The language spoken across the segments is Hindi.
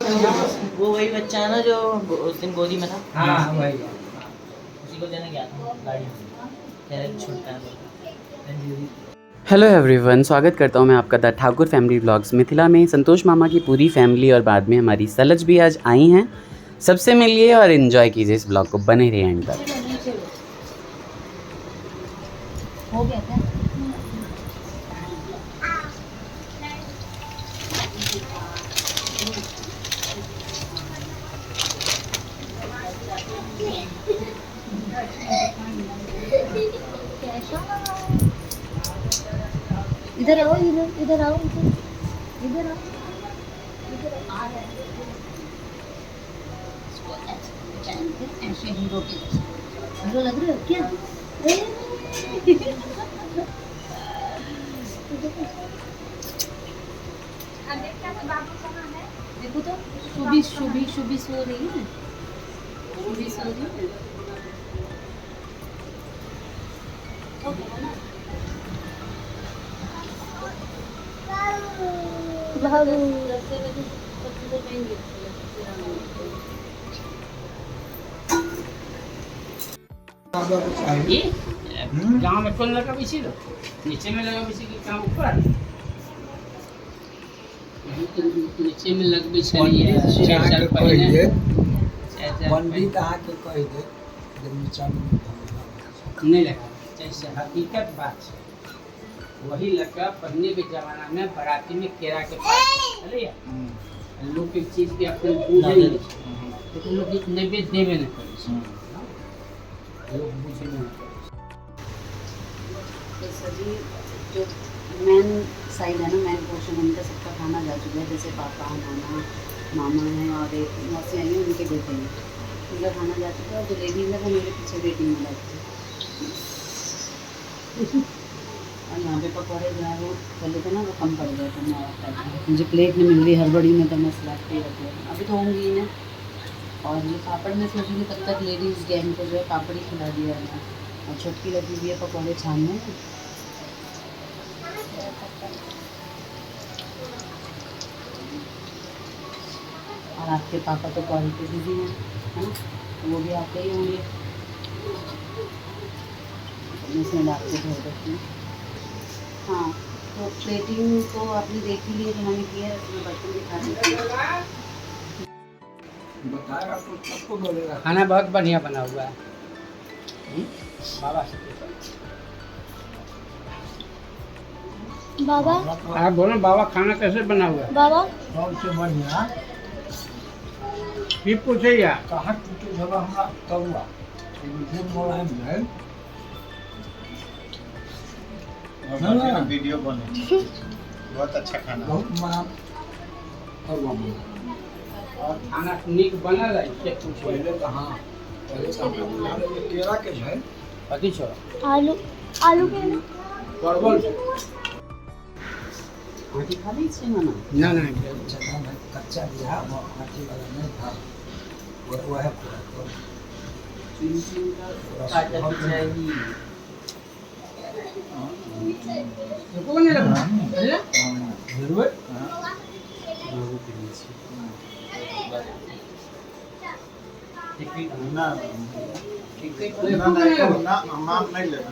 वो वही बच्चा है ना जो उस दिन गोदी में था। हाँ वही उसी को देने गया था गाड़ी में, छूटता है। हेलो एवरीवन, स्वागत करता हूं मैं आपका the Thakur family vlogs. Mithila में संतोष मामा की पूरी फैमिली और बाद में हमारी सलज भी आज आई हैं। सबसे मिलिए और एंजॉय कीजिए इस ब्लॉग को, बने रहिए एंड तक। हो गया क्या? इधर आओ, इधर आओ, इधर आओ, आ रहा है। ऐसे हीरो की हीरो लग रहे हो क्या? देखो तो शुभी सो रही है। शुभी सो रही है। गाँव में कौन लगा बेची लो, नीचे में लगा बेची कि काम ऊपर नीचे में लग बेची पंडित आके कह दे नीचा में नहीं लगा। जैसे हकीकत बात है वही लगा। पढ़ने के जमाना में बराती में केरा के पास चलिए लोग एक चीज के अपने पूजा नहीं तो लोग एक नैवेद्य देवे न करे, लोग पूछे न करे। सभी जो मेन साइड है ना, मेन पोर्शन उनका सबका खाना जा चुका है। जैसे पापा, नाना, मामा हैं और एक मौसी आई हैं, उनके बेटे हैं, उनका खाना जा चुका है। और जो लेडीज है वो मेरे पीछे वेटिंग में बैठती है। और यहाँ पे पकौड़े जो है वो पहले तो ना वो कम पड़ गया था, मैं मुझे प्लेट नहीं मिल रही हड़बड़ी में, तो मैं स्लैब पे रख दिया। अभी तो होंगी ही ना। और ये पापड़ में सोच रही तब तक लेडीज़ गैंग को जो है पापड़ ही खिला दिया है। और छुटकी लगी हुई है पकौड़े छानने। और आपके पापा तो कॉल पे बिजी हैं, है ना, तो वो भी आते ही होंगे। मैं इसमें डाल के धो देती हूँ। हाँ, तो प्लेटिंग तो आपने देख ही ली है जो मैंने किया है। उसमें बर्तन दिखा देती बताएगा तो सबको बोलेगा। खाना बहुत बढ़िया बना हुआ है बाबा से। बाबा, आप बोलो बाबा खाना कैसे बना हुआ है? बाबा सबसे बढ़िया फिर पूछे यार कहाँ टूटे जगह हमारा कौआ मुझे बोला है वीडियो बने बहुत अच्छा खाना, बहुत बड़ा कौआ बना। और खाना नीक बनल है से पूछो। पहले कहाँ पहले कहाँ बना ले केरा के है कथी छोड़ा आलू के परवल आटी खा ली से माना ना ना चना में कच्चा दिया वो आटे वाला नहीं था वो है पूरा कौन है लगा जरूर ना ना नाम नहीं लेना।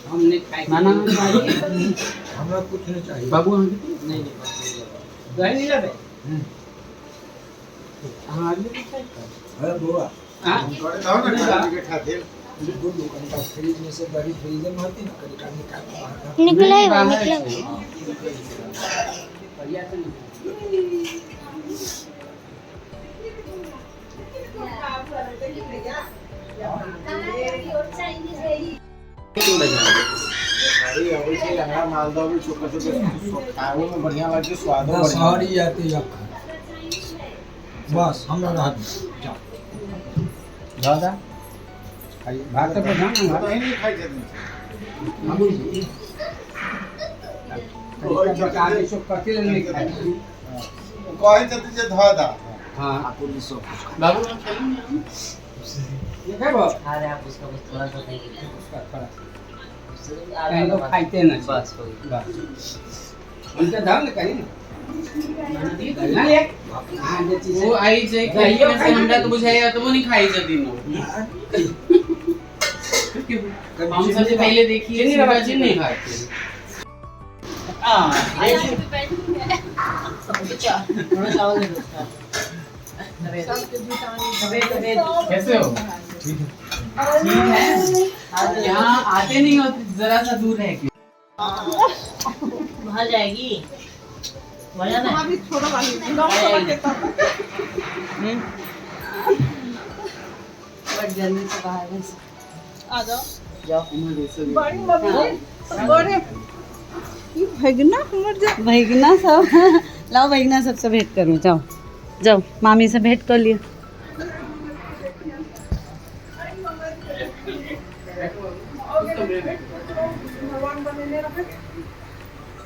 हमने खाई माना हमरा कुछ नहीं चाहिए बाबू हम नहीं दही नहीं लेबे। हां आलू की खाई अरे बुआ हां करे दाओ ना खाने के खातिर बिल्कुल दुकान का फ्रिज में से दही फ्रीजर में होती ना कभी कभी निकाल के बाहर निकला है वो निकला। बढ़िया तो नहीं अरे अभी से लंगा मालदा भी छोटा छोटा खाए में बढ़िया लगे, स्वाद बस बढ़िया और ही आती है बस हमरा रात जाओ दादा खाई भात तो ध्यान ना दही नहीं खाई जाती मामू जी कोई चक्कर सो कते नहीं खाई। कहे जति जे धा दा हां आपको भी सब बाबू ये खाबो खा रहे आप उसका बस थोड़ा सा नहीं गिरा उसका थोड़ा आधा तो खाइते ना बस हो गई। बस उनका दाम ना कहीं ना गल्ला ले हां जे चीज वो आई जे खाई से हमरा तो बुझाया तो वो नहीं खाई जदी नो हम सबसे पहले देखिए चीनी शिवा रवा जी नहीं खाते थोड़ा चावल दे दो उसका। कैसे हो ठीक है यहाँ आते नहीं होते जरा सा दूर है क्यों बाहर जाएगी वहाँ जाना है? बट गर्मी से बाहर है। जाओ भैगना सब लाओ भैगना सबसे भेंट करो जाओ जाओ मामी से भेंट कर लिया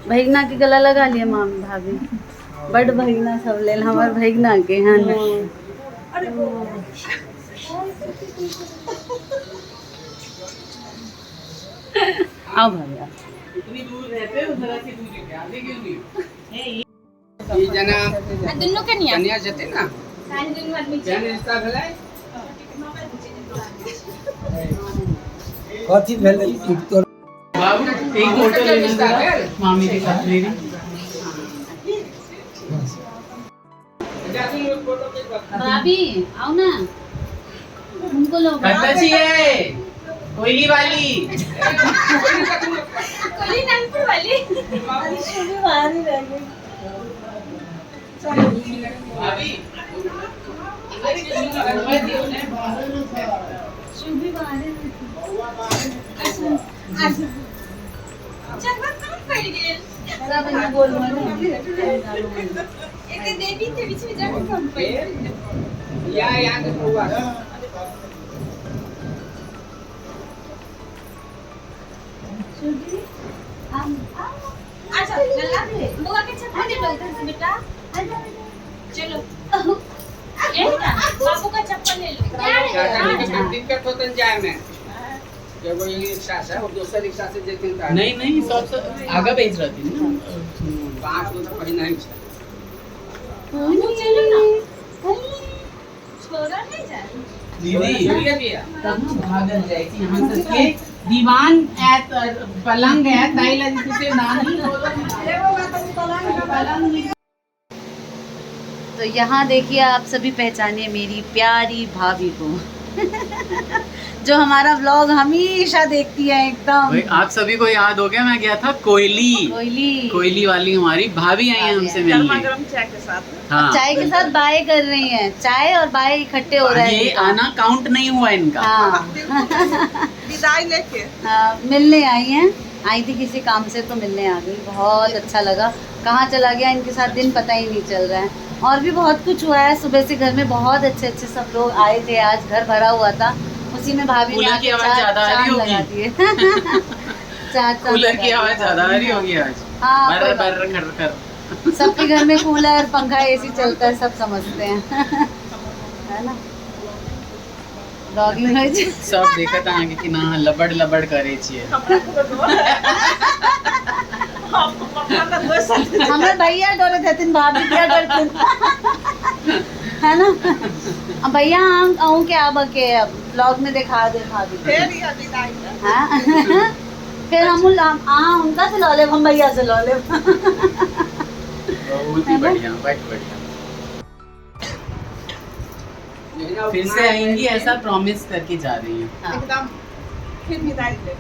भैगना के गला लगा लिया मामी भाभी बड़ भैगना सब ले हमार भैगना के हाँ ना आओ भाभी आओ इतनी दूर रहते हो जरा सी दूरी पे आगे क्यों नहीं ई जना दुनू कन्या कन्या जते ना दुनू आदमी जन रिश्ता भेलै कथी भेलै तोर बाबू एक फोटो ले लेना मामी के साथ मेरी जा तुम लोग फोटो के भाभी आओ ना उनको लो कट्टा चाहिए कोयली वाली कोली नानपुर वाली भाभी जगह कौन पड़ गेल एक देवी के बीच में जगह कौन पड़ गेल या के हुआ अच्छा लल्ला बुआ के चप्पल दे दो इधर से बेटा चलो ए बेटा बाबू का चप्पल ले लो चाचा के दिक्कत होतन जाए में एगो ये रिक्शा से और दूसरा रिक्शा से जेते ता नहीं नहीं सब आगे भेज रही थी ना पांच तो कहीं नहीं छै चलो ना छोड़ा नहीं जा दीदी चलिए दिया तब भागल जाए कि यहाँ से के दीवान एत पलंग है ताइला जिसे नानी पलंग तो यहाँ देखिए आप सभी पहचानिए मेरी प्यारी भाभी को जो हमारा व्लॉग हमेशा देखती है एकदम भाई आप सभी को याद हो गया मैं गया था कोयली कोयली वाली हमारी भाभी आई है हमसे मिलने हाँ चाय के साथ बाय कर रही हैं चाय और बाय इकट्ठे हो रहे ये हैं आना काउंट नहीं हुआ इनका हाँ विदाई लेके मिलने आई हैं आई थी किसी काम से तो मिलने आ गई बहुत अच्छा लगा कहाँ चला गया इनके साथ दिन पता ही नहीं चल रहा है और भी बहुत कुछ हुआ है सुबह से घर में बहुत अच्छे अच्छे सब लोग आए थे आज घर भरा हुआ था उसी में भाभी ने कूलर की आके आवाज ज्यादा आ रही चार लगा होगी। दिए चार कूलर की आवाज ज्यादा आ रही होगी आज हाँ बर कोई बर बात कर कर नहीं। सबके घर में कूलर पंखा एसी चलता है सब समझते हैं है ना डॉगिंग है सब देखत आगे कि ना लबड़ लबड़ करे छिए हमें भैया डोरे देते भाभी क्या करते है ना अब भैया हम आऊँ के अब के ब्लॉग में दिखा दे भाभी फिर ये विदाई हाँ फिर हम उनका से लो ले हम भैया से लो ले बहुत ही बढ़िया बहुत बढ़िया फिर से आएंगी ऐसा प्रॉमिस करके जा रही हैं एकदम फिर विदाई ले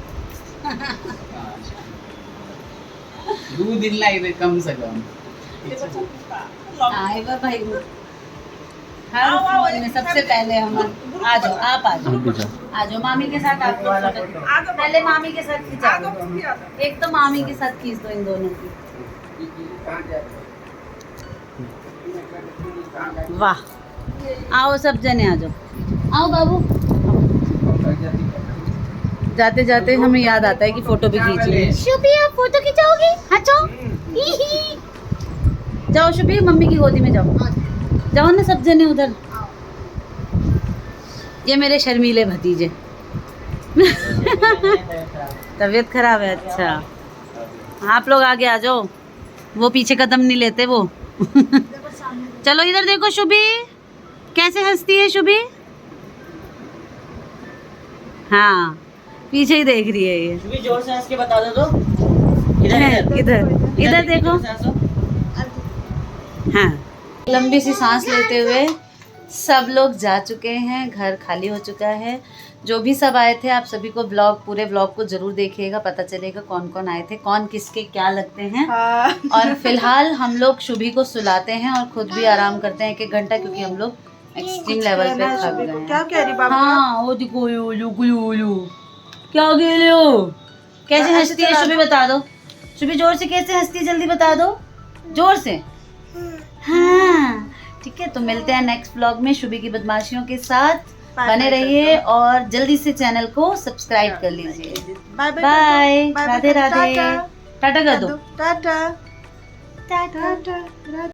2 दिन लाइबे कम से कम हाँ एक बार भाई हर फोन में सबसे पहले हम आ जाओ आप आ जाओ मामी के साथ आप लोग फोटो पहले मामी के साथ खिंचा दो एक तो मामी के साथ खींच दो इन दोनों की वाह आओ सब जने आ जाओ आओ बाबू जाते जाते हमें याद आता है कि फोटो भी खींच लें शुभी आप फोटो खिंचाओगी हाँ जाओ जाओ शुभी मम्मी की गोदी में जाओ जाओ ना सब जने उधर ये मेरे शर्मीले भतीजे तबीयत खराब है अच्छा आप लोग आगे आ जाओ वो पीछे कदम नहीं लेते वो चलो इधर देखो शुभी, कैसे हंसती है शुभी। हाँ पीछे ही देख रही है ये। शुभी जोर से हंस के बता दो तो। इधर इधर देखो। जोर से हंसो। हाँ लंबी सी सांस लेते हुए सब लोग जा चुके हैं, घर खाली हो चुका है। जो भी सब आए थे आप सभी को पूरे ब्लॉग को जरूर देखिएगा, पता चलेगा कौन कौन आए थे, कौन किसके क्या लगते हैं। और फिलहाल हम लोग शुभी को सुलाते हैं और खुद भी आराम करते हैं 1-1 घंटा, क्योंकि हम लोग एक्सट्रीम लेवल पे थक गए हैं। क्या कह रही बाबू? हाँ वो देखो यो क्या कह रहे हो, कैसे हंसती है शुभी बता दो। शुभी जोर से कैसे हंसती है जल्दी बता दो, जोर से। हाँ ठीक है, तो मिलते हैं नेक्स्ट ब्लॉग में शुभी की बदमाशियों के साथ। बने रहिए और जल्दी से चैनल को सब्सक्राइब कर लीजिए। बाय बाय, राधे राधे, टाटा कर दो। टाटा टाटा।